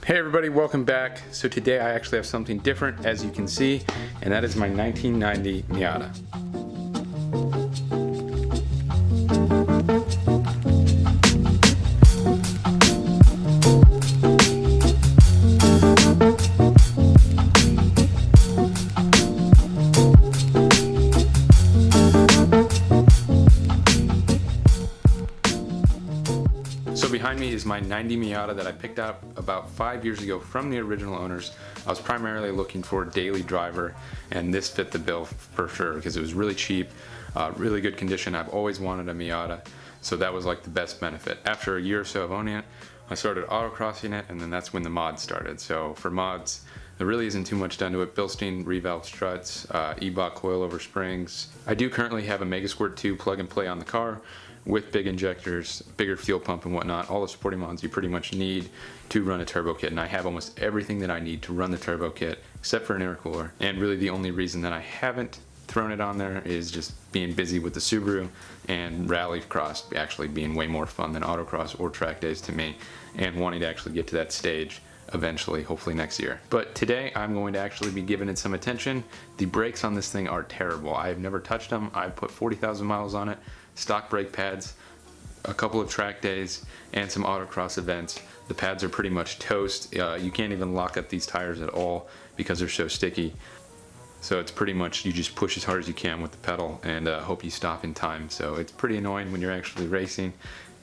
Hey everybody, welcome back. So today I actually have something different, as you can see, and that is my 1990 Miata. So behind me is my 90 Miata that I picked up about 5 years ago from the original owners. I was primarily looking for a daily driver, and this fit the bill for sure because it was really cheap, really good condition. I've always wanted a Miata, so that was like the best benefit. After a year or so of owning it, I started autocrossing it, and then that's when the mods started. So for mods, there really isn't too much done to it. Bilstein revalve struts, E-block coilover springs. I do currently have a Megasquirt 2 plug and play on the car with big injectors, bigger fuel pump and whatnot, all the supporting mods you pretty much need to run a turbo kit, and I have almost everything that I need to run the turbo kit except for an intercooler. And really the only reason that I haven't thrown it on there is just being busy with the Subaru and rallycross actually being way more fun than autocross or track days to me, and wanting to actually get to that stage eventually, hopefully next year. But today I'm going to actually be giving it some attention. The brakes on this thing are terrible. I've never touched them. I've put 40,000 miles on it, stock brake pads, a couple of track days, and some autocross events. The pads are pretty much toast. You can't even lock up these tires at all because they're so sticky. So it's pretty much you just push as hard as you can with the pedal and hope you stop in time. So it's pretty annoying when you're actually racing,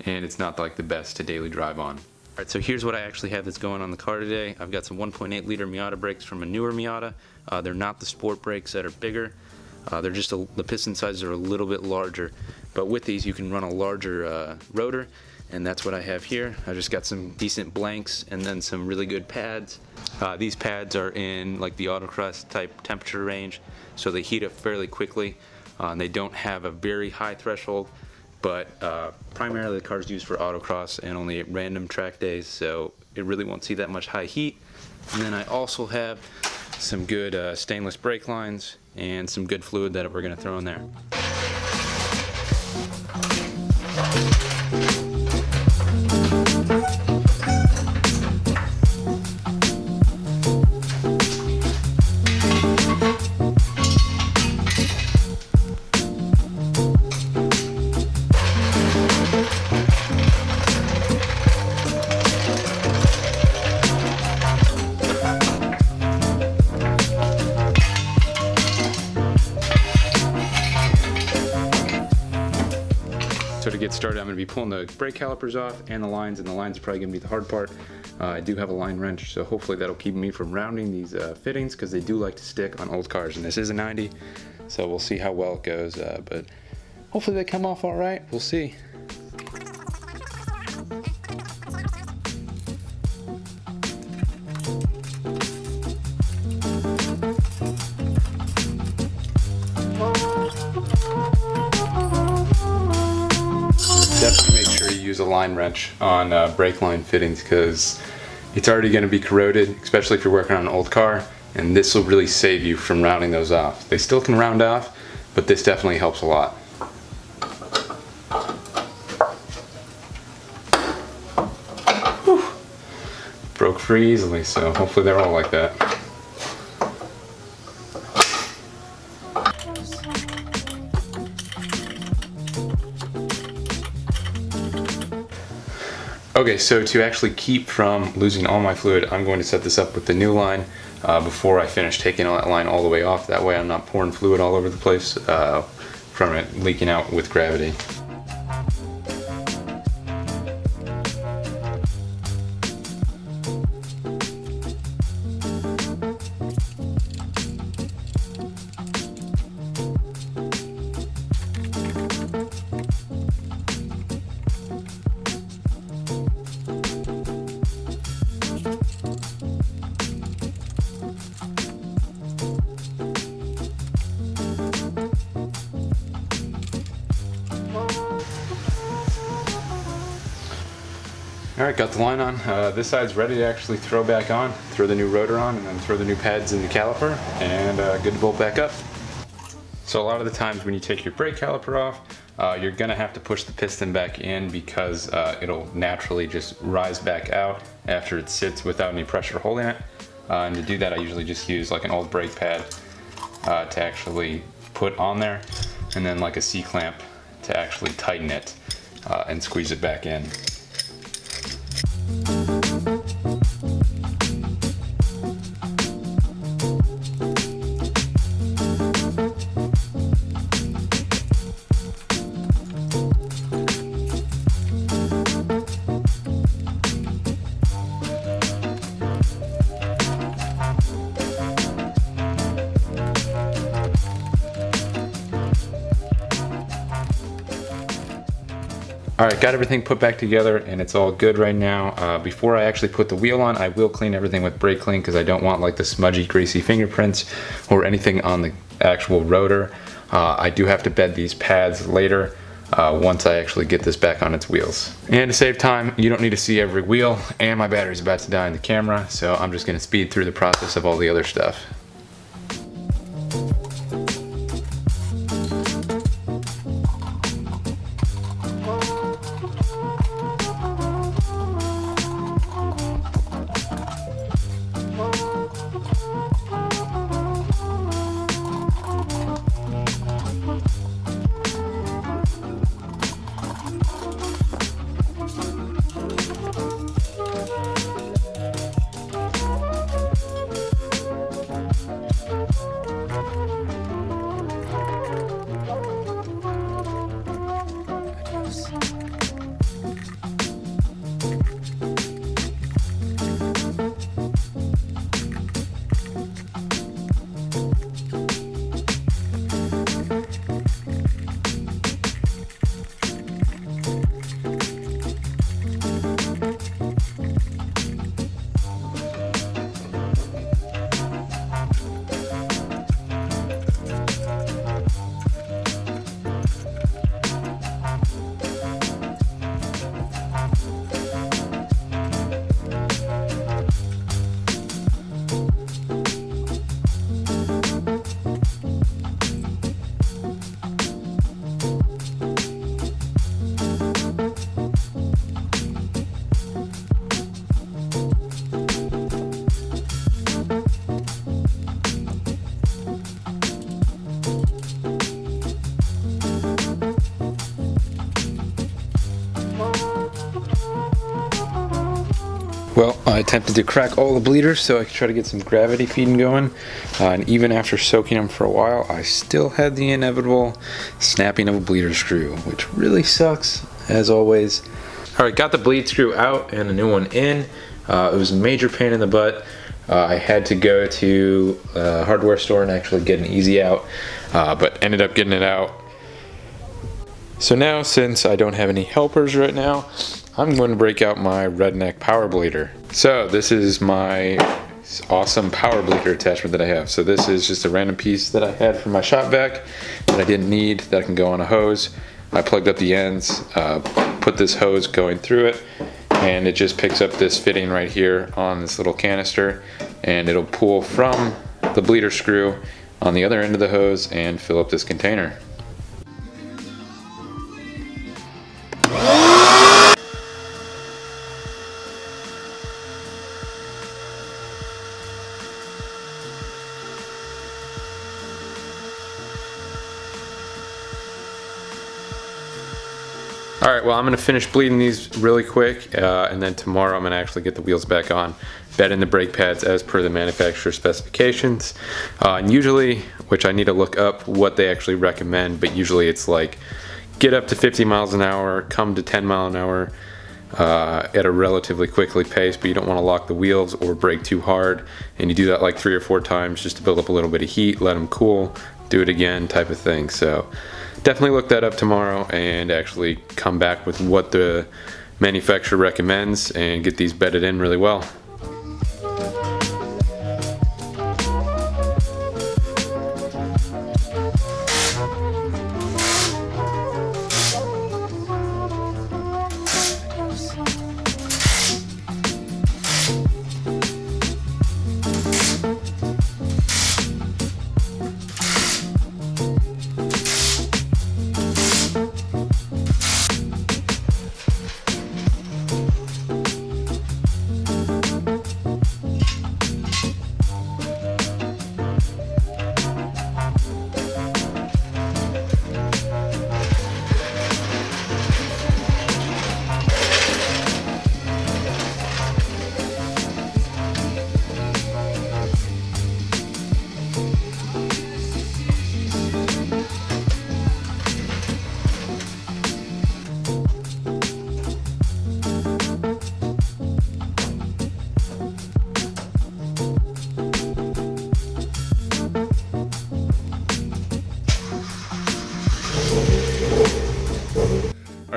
and it's not like the best to daily drive on. Alright, so here's what I actually have that's going on the car today. I've got some 1.8 liter Miata brakes from a newer Miata. They're not the sport brakes that are bigger. They're just the piston sizes are a little bit larger, but with these you can run a larger rotor, and that's what I have here. I just got some decent blanks and then some really good pads. These pads are in like the autocross type temperature range, so they heat up fairly quickly. And they don't have a very high threshold, but primarily the car's used for autocross and only at random track days, so it really won't see that much high heat. And then I also have some good stainless brake lines and some good fluid that we're going to throw in there. So to get started, I'm going to be pulling the brake calipers off and the lines are probably going to be the hard part. I do have a line wrench, so hopefully that'll keep me from rounding these fittings, because they do like to stick on old cars, and this is a 90, so we'll see how well it goes, but hopefully they come off all right. We'll see. Definitely make sure you use a line wrench on brake line fittings, because it's already going to be corroded, especially if you're working on an old car, and this will really save you from rounding those off. They still can round off, but this definitely helps a lot. Whew. Broke free easily, so hopefully they're all like that. Okay, so to actually keep from losing all my fluid, I'm going to set this up with the new line before I finish taking all that line all the way off. That way I'm not pouring fluid all over the place from it leaking out with gravity. Alright, got the line on. This side's ready to actually throw back on, throw the new rotor on, and then throw the new pads in the caliper, and good to bolt back up. So a lot of the times when you take your brake caliper off, you're gonna have to push the piston back in because it'll naturally just rise back out after it sits without any pressure holding it. And to do that, I usually just use like an old brake pad to actually put on there, and then like a C-clamp to actually tighten it and squeeze it back in. Alright, got everything put back together and it's all good right now. Before I actually put the wheel on, I will clean everything with brake clean because I don't want like the smudgy, greasy fingerprints or anything on the actual rotor. I do have to bed these pads later once I actually get this back on its wheels. And to save time, you don't need to see every wheel, and my battery's about to die in the camera, so I'm just going to speed through the process of all the other stuff. Well, I attempted to crack all the bleeders so I could try to get some gravity feeding going, and even after soaking them for a while, I still had the inevitable snapping of a bleeder screw, which really sucks, as always. Alright, got the bleed screw out and a new one in. It was a major pain in the butt. I had to go to a hardware store and actually get an easy out, but ended up getting it out. So now, since I don't have any helpers right now, I'm going to break out my redneck power bleeder. So this is my awesome power bleeder attachment that I have. So this is just a random piece that I had from my shop vac that I didn't need, that can go on a hose. I plugged up the ends, put this hose going through it, and it just picks up this fitting right here on this little canister, and it'll pull from the bleeder screw on the other end of the hose and fill up this container. Alright, well, I'm going to finish bleeding these really quick, and then tomorrow I'm going to actually get the wheels back on, bed in the brake pads as per the manufacturer specifications. And usually, which I need to look up what they actually recommend, but usually it's like get up to 50 miles an hour, come to 10 mile an hour at a relatively quickly pace, but you don't want to lock the wheels or brake too hard. And you do that like 3 or 4 times just to build up a little bit of heat, let them cool, do it again type of thing. So definitely look that up tomorrow and actually come back with what the manufacturer recommends and get these bedded in really well.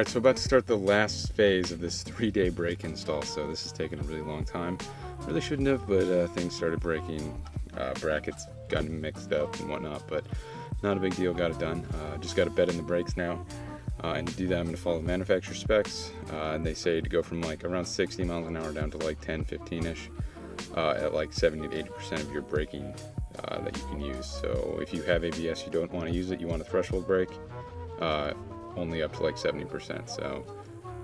Alright, so about to start the last phase of this 3-day brake install, so this has taken a really long time. Really shouldn't have, but things started breaking, brackets got mixed up and whatnot, but not a big deal, got it done. Just got to bed in the brakes now, and to do that I'm going to follow the manufacturer specs, and they say to go from like around 60 miles an hour down to like 10, 15-ish, at like 70 to 80% of your braking that you can use. So if you have ABS, you don't want to use it, you want a threshold brake, only up to like 70%. So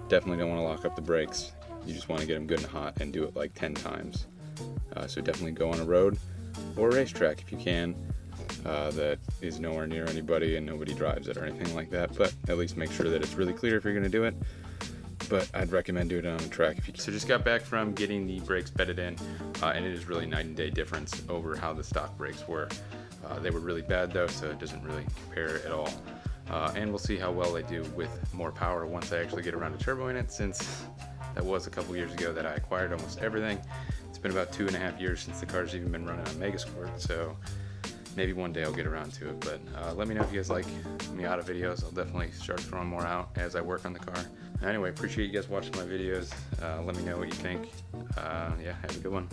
definitely don't want to lock up the brakes. You just want to get them good and hot and do it like 10 times. So definitely go on a road or a racetrack if you can, that is nowhere near anybody and nobody drives it or anything like that, but at least make sure that it's really clear if you're going to do it. But I'd recommend doing it on a track if you can. So just got back from getting the brakes bedded in, and it is really night and day difference over how the stock brakes were. They were really bad though, so it doesn't really compare at all. And we'll see how well they do with more power once I actually get around to turboing it, since that was a couple years ago that I acquired almost everything. It's been about 2.5 years since the car's even been running on Megasport, so maybe one day I'll get around to it. But let me know if you guys like Miata videos. I'll definitely start throwing more out as I work on the car. Anyway, appreciate you guys watching my videos. Let me know what you think. Yeah, have a good one.